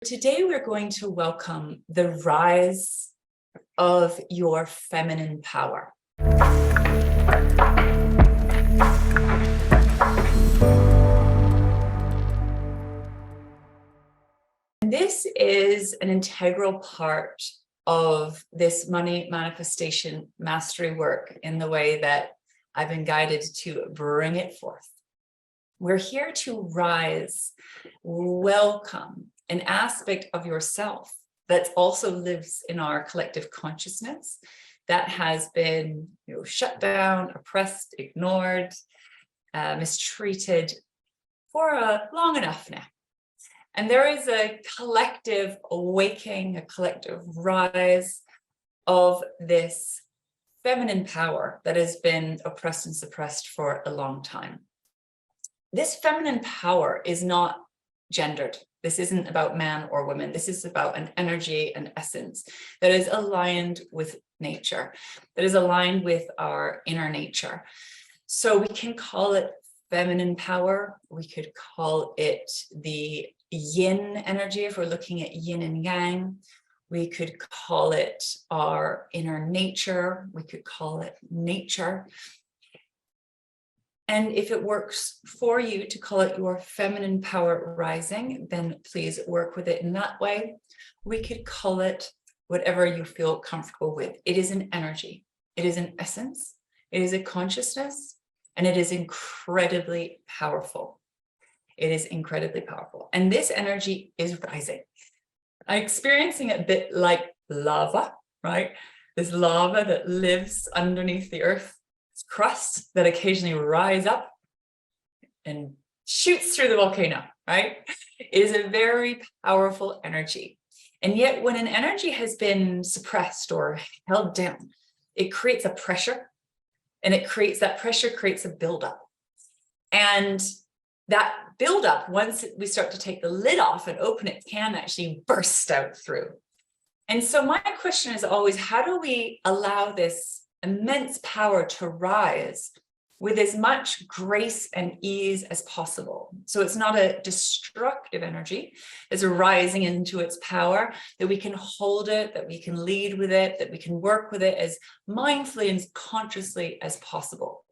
Today, we're going to welcome the rise of your feminine power. This is an integral part of this money manifestation mastery work in the way that I've been guided to bring it forth. We're here to rise, welcome an aspect of yourself that also lives in our collective consciousness that has been shut down, oppressed, ignored, mistreated for long enough now. And there is a collective awakening, a collective rise of this feminine power that has been oppressed and suppressed for a long time. This feminine power is not gendered. This isn't about man or women. This is about an energy and essence that is aligned with nature, that is aligned with our inner nature. So we can call it feminine power. We could call it the yin energy if we're looking at yin and yang. We could call it our inner nature. We could call it nature. And if it works for you to call it your feminine power rising, then please work with it in that way. We could call it whatever you feel comfortable with. It is an energy. It is an essence. It is a consciousness, and it is incredibly powerful. It is incredibly powerful. And this energy is rising. I'm experiencing it a bit like lava, right? This lava that lives underneath the earth. Crust that occasionally rise up and shoots through the volcano, right? It is a very powerful energy. And yet when an energy has been suppressed or held down, it creates a pressure, and that pressure creates a buildup. And that buildup, once we start to take the lid off and open it, can actually burst out through. And so my question is always, how do we allow this immense power to rise with as much grace and ease as possible? So it's not a destructive energy, it's rising into its power, that we can hold it, that we can lead with it, that we can work with it as mindfully and consciously as possible.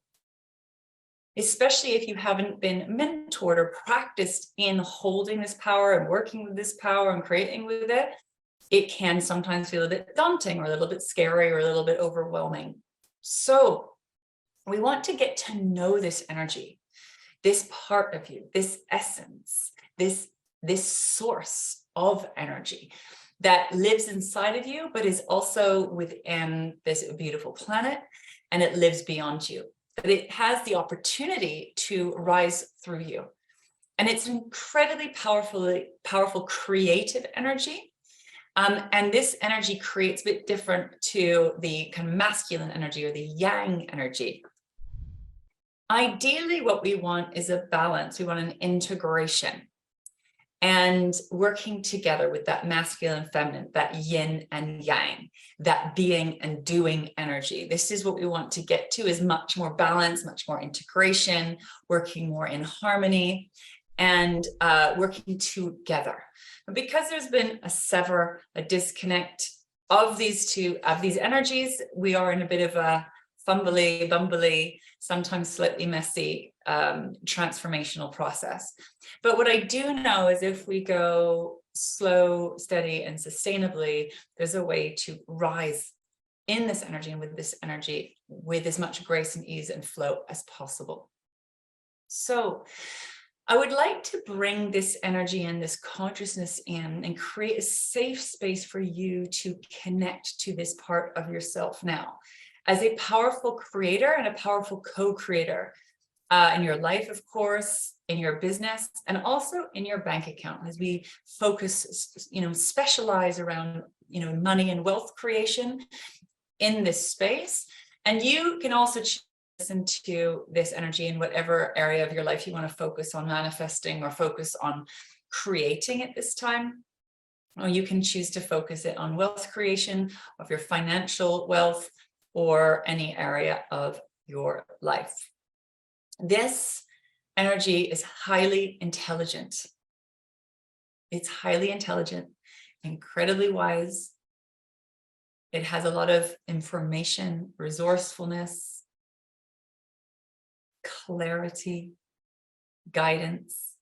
Especially if you haven't been mentored or practiced in holding this power and working with this power and creating with it, it can sometimes feel a bit daunting or a little bit scary or a little bit overwhelming. So we want to get to know this energy, this part of you, this essence, this source of energy that lives inside of you, but is also within this beautiful planet, and it lives beyond you. But it has the opportunity to rise through you. And it's an incredibly powerful creative energy. And this energy creates a bit different to the kind of masculine energy or the yang energy. Ideally, what we want is a balance. We want an integration and working together with that masculine and feminine, that yin and yang, that being and doing energy. This is what we want to get to, is much more balance, much more integration, working more in harmony, and working together. Because there's been a disconnect of these energies, we are in a bit of a fumbly, bumbly, sometimes slightly messy transformational process. But what I do know is if we go slow, steady, and sustainably, there's a way to rise in this energy and with this energy with as much grace and ease and flow as possible. So I would like to bring this energy and this consciousness in and create a safe space for you to connect to this part of yourself now. As a powerful creator and a powerful co-creator in your life, of course, in your business, and also in your bank account, as we focus, specialize around, money and wealth creation in this space. And you can also listen to this energy in whatever area of your life you want to focus on manifesting or focus on creating at this time. Or you can choose to focus it on wealth creation, of your financial wealth, or any area of your life. This energy is highly intelligent. It's highly intelligent, incredibly wise. It has a lot of information, resourcefulness, clarity, guidance.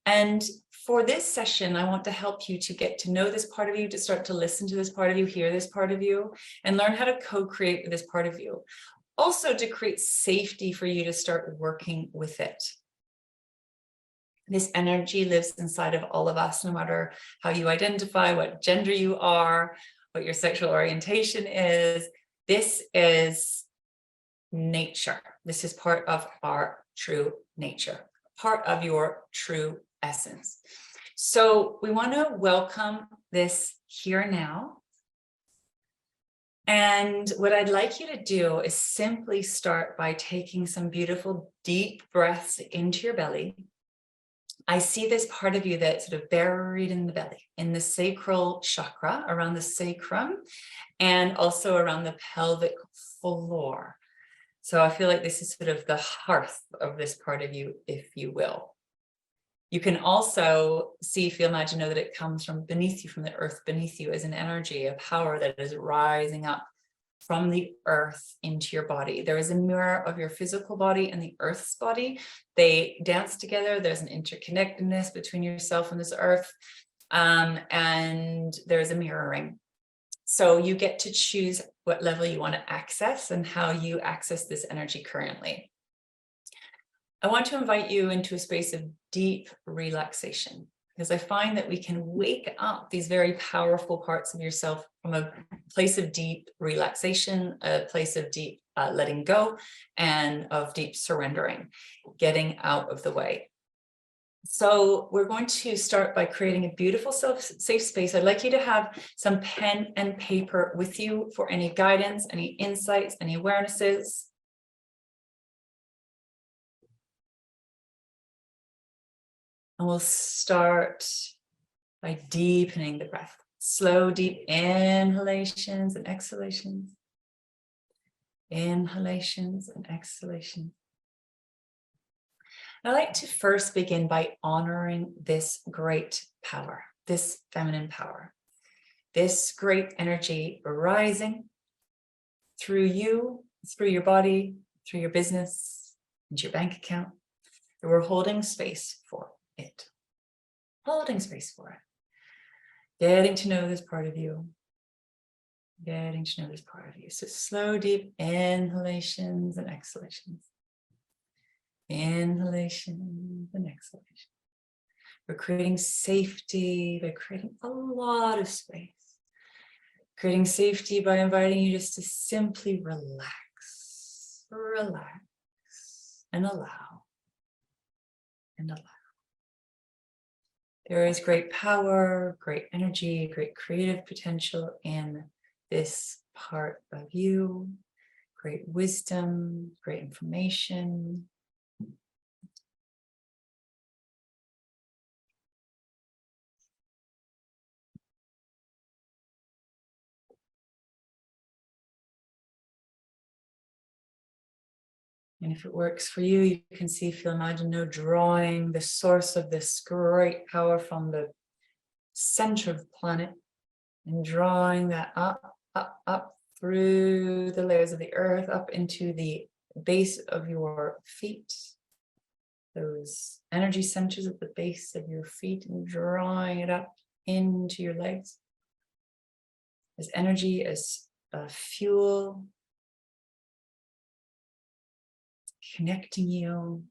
And for this session, I want to help you to get to know this part of you, to start to listen to this part of you, hear this part of you, and learn how to co-create with this part of you. Also to create safety for you to start working with it. This energy lives inside of all of us, no matter how you identify, what gender you are, what your sexual orientation is. This is nature. This is part of our true nature, part of your true essence. So we want to welcome this here now. And what I'd like you to do is simply start by taking some beautiful deep breaths into your belly. I see this part of you that's sort of buried in the belly, in the sacral chakra, around the sacrum, and also around the pelvic floor. So I feel like this is sort of the hearth of this part of you, if you will. You can also see, if you imagine, know that it comes from beneath you, from the earth beneath you, as an energy, a power that is rising up from the earth into your body. There is a mirror of your physical body and the earth's body. They dance together. There's an interconnectedness between yourself and this earth. And there's a mirroring. So you get to choose what level you want to access and how you access this energy currently. I want to invite you into a space of deep relaxation, because I find that we can wake up these very powerful parts of yourself from a place of deep relaxation, a place of deep letting go, and of deep surrendering, getting out of the way. So we're going to start by creating a beautiful safe space. I'd like you to have some pen and paper with you for any guidance, any insights, any awarenesses. And we'll start by deepening the breath. Slow, deep inhalations and exhalations. Inhalations and exhalations. I like to first begin by honoring this great power, this feminine power, this great energy rising through you, through your body, through your business, into your bank account. We're holding space for it. Holding space for it. Getting to know this part of you. Getting to know this part of you. So slow, deep inhalations and exhalations. Inhalation and exhalation. We're creating safety by creating a lot of space. Creating safety by inviting you just to simply relax. Relax and allow. And allow. There is great power, great energy, great creative potential in this part of you. Great wisdom, great information. And if it works for you, you can see, feel, imagine, drawing the source of this great power from the center of the planet and drawing that up, up, up through the layers of the earth, up into the base of your feet, those energy centers at the base of your feet, and drawing it up into your legs as energy, as fuel, connecting you.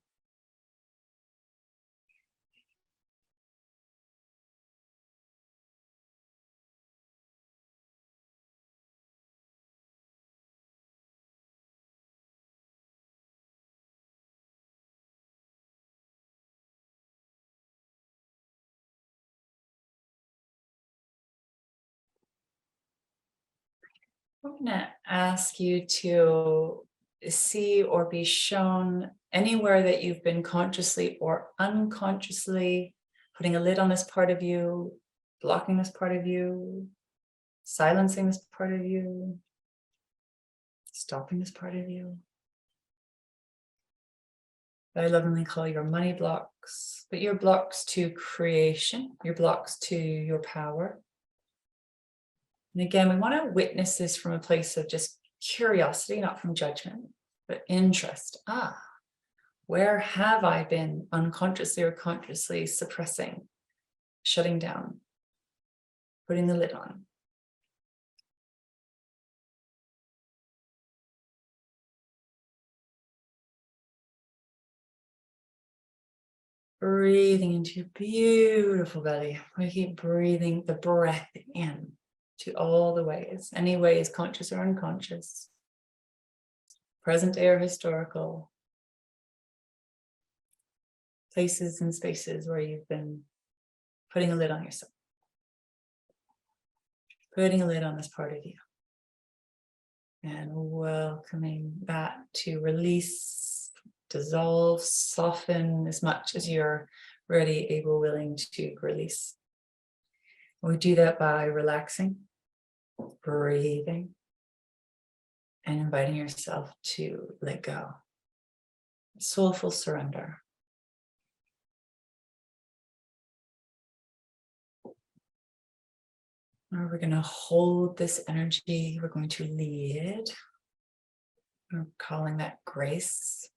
I'm going to ask you to see or be shown anywhere that you've been consciously or unconsciously putting a lid on this part of you, blocking this part of you, silencing this part of you, stopping this part of you. I lovingly call your money blocks, but your blocks to creation, your blocks to your power. And again, we want to witness this from a place of just curiosity, not from judgment, but interest. Where have I been unconsciously or consciously suppressing, shutting down, putting the lid on? Breathing into your beautiful belly. We keep breathing the breath in to all the ways, any ways, conscious or unconscious, present day or historical, places and spaces where you've been putting a lid on yourself, putting a lid on this part of you, and welcoming that to release, dissolve, soften as much as you're ready, able, willing to release. We do that by relaxing, breathing, and inviting yourself to let go. Soulful surrender. Now we're going to hold this energy. We're going to lead. We're calling that grace.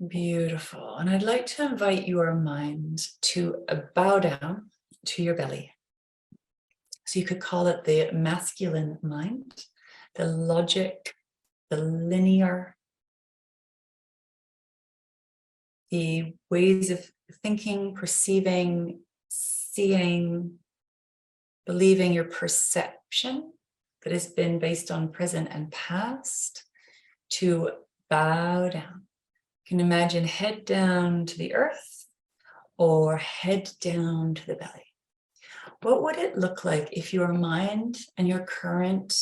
Beautiful. And I'd like to invite your mind to bow down to your belly. So you could call it the masculine mind, the logic, the linear, the ways of thinking, perceiving, seeing, believing, your perception that has been based on present and past, to bow down. You can imagine head down to the earth or head down to the belly. What would it look like if your mind and your current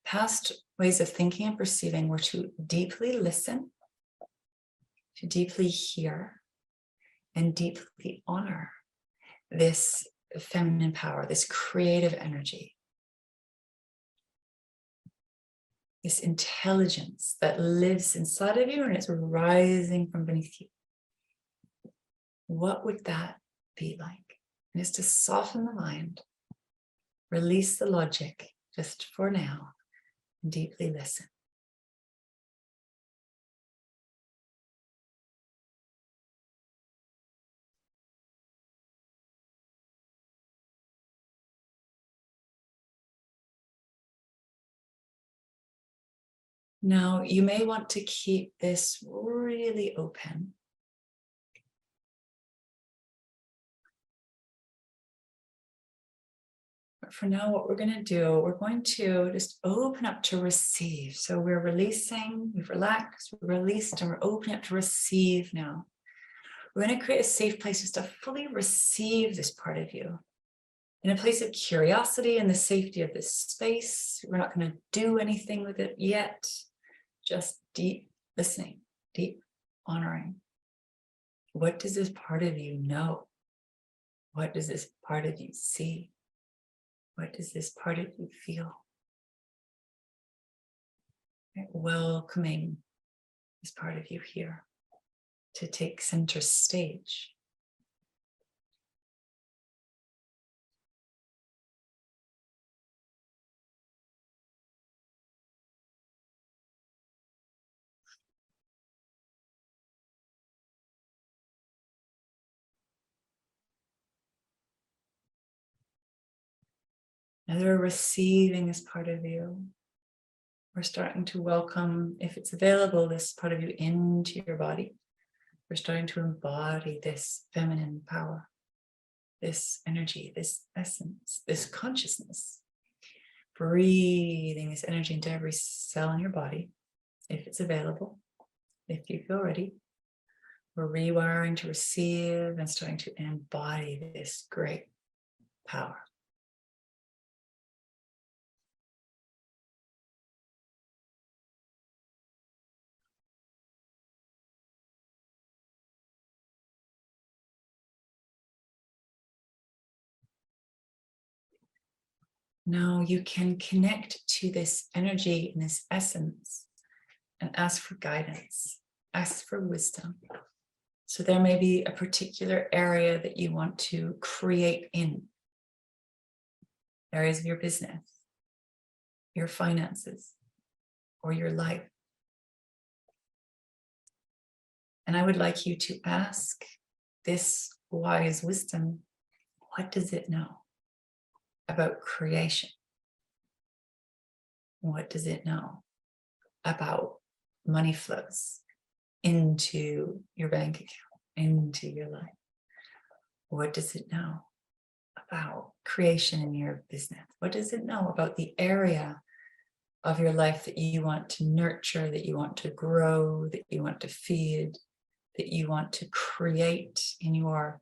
past ways of thinking and perceiving were to deeply listen, to deeply hear, and deeply honor this feminine power, this creative energy, this intelligence that lives inside of you and it's rising from beneath you? What would that be like? And it's to soften the mind, release the logic just for now, and deeply listen. Now, you may want to keep this really open. But for now, what we're going to do, we're going to just open up to receive. So we're releasing, we've relaxed, we're released, and we're opening up to receive now. We're going to create a safe place just to fully receive this part of you. In a place of curiosity and the safety of this space. We're not going to do anything with it yet. Just deep listening, deep honoring. What does this part of you know? What does this part of you see? What does this part of you feel? Welcoming this part of you here to take center stage. As we're receiving this part of you, we're starting to welcome, if it's available, this part of you into your body. We're starting to embody this feminine power, this energy, this essence, this consciousness. Breathing this energy into every cell in your body, if it's available, if you feel ready. We're rewiring to receive and starting to embody this great power. Now you can connect to this energy and this essence and ask for guidance, ask for wisdom. So there may be a particular area that you want to create in. Areas of your business, your finances, or your life. And I would like you to ask this wise wisdom, what does it know about creation? What does it know about money flows into your bank account, into your life? What does it know about creation in your business? What does it know about the area of your life that you want to nurture, that you want to grow, that you want to feed, that you want to create in your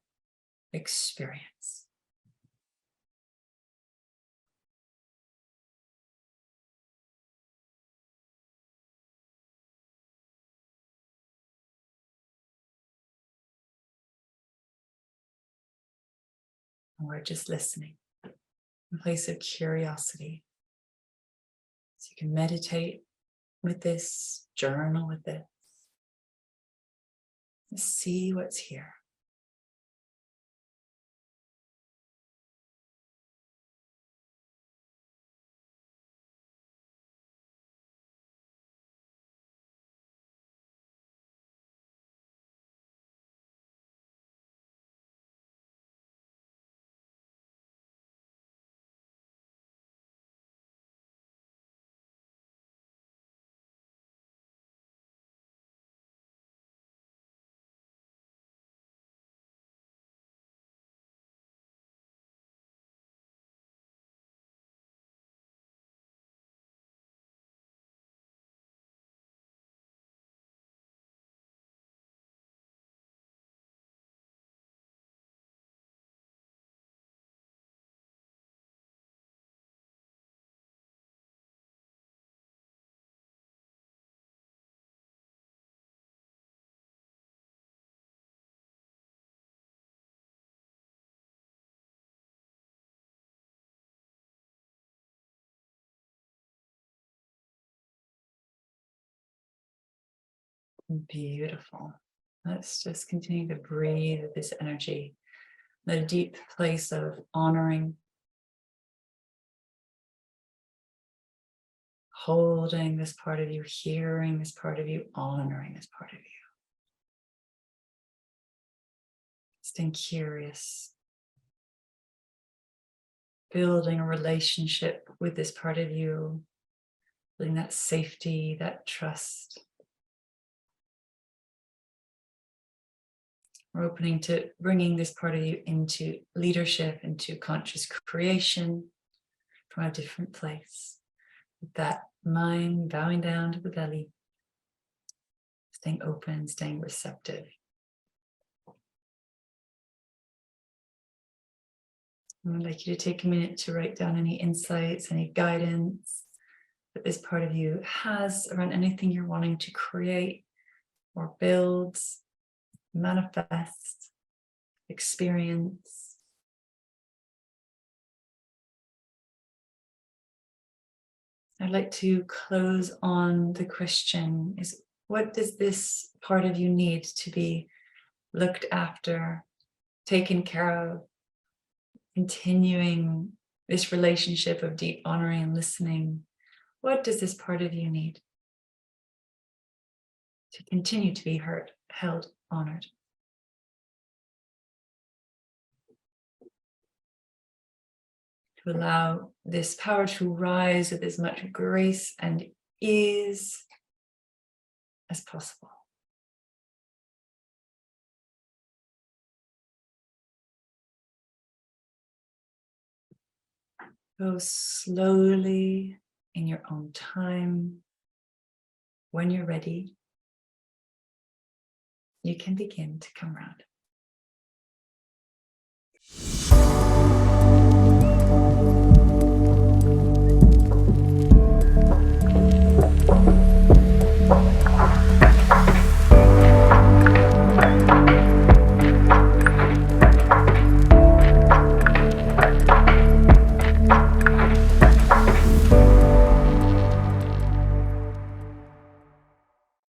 experience? And we're just listening, in place of curiosity. So you can meditate with this, journal with this, see what's here. Beautiful. Let's just continue to breathe this energy, the deep place of honoring, holding this part of you, hearing this part of you, honoring this part of you. Staying curious, building a relationship with this part of you, building that safety, that trust. We're opening to bringing this part of you into leadership, into conscious creation from a different place. With that mind bowing down to the belly, staying open, staying receptive. I'd like you to take a minute to write down any insights, any guidance that this part of you has around anything you're wanting to create or build, manifest, experience. I'd like to close on the question is, what does this part of you need to be looked after, taken care of, continuing this relationship of deep honoring and listening? What does this part of you need to continue to be heard, held, honored? To allow this power to rise with as much grace and ease as possible. Go slowly in your own time. When you're ready, you can begin to come around.